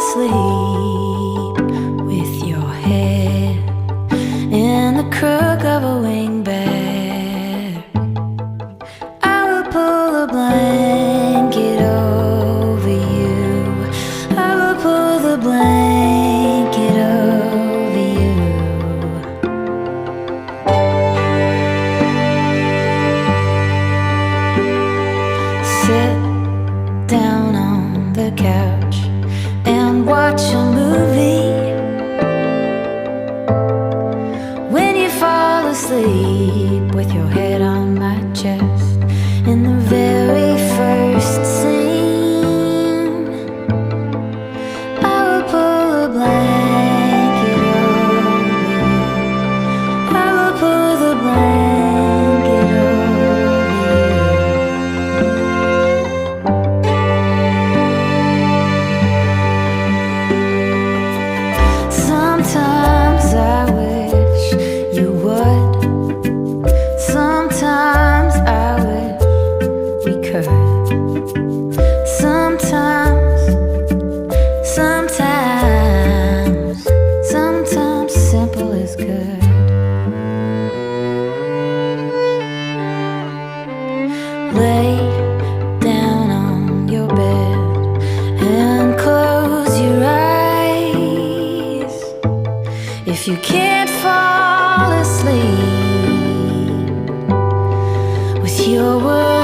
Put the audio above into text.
asleep with your head in the crook of a wing bear, I will pull a blanket over you. I will pull the blanket over you. Sit down on the couch and watch a movie. When you fall asleep with your head on my chest in the very first scene, I will pull a blanket over you. I will pull the blanket over you. Sometimes I wish you would. Sometimes I wish we could. Sometimes simple is good. Lay down on your bed and close your eyes. If you can't fall asleep with your words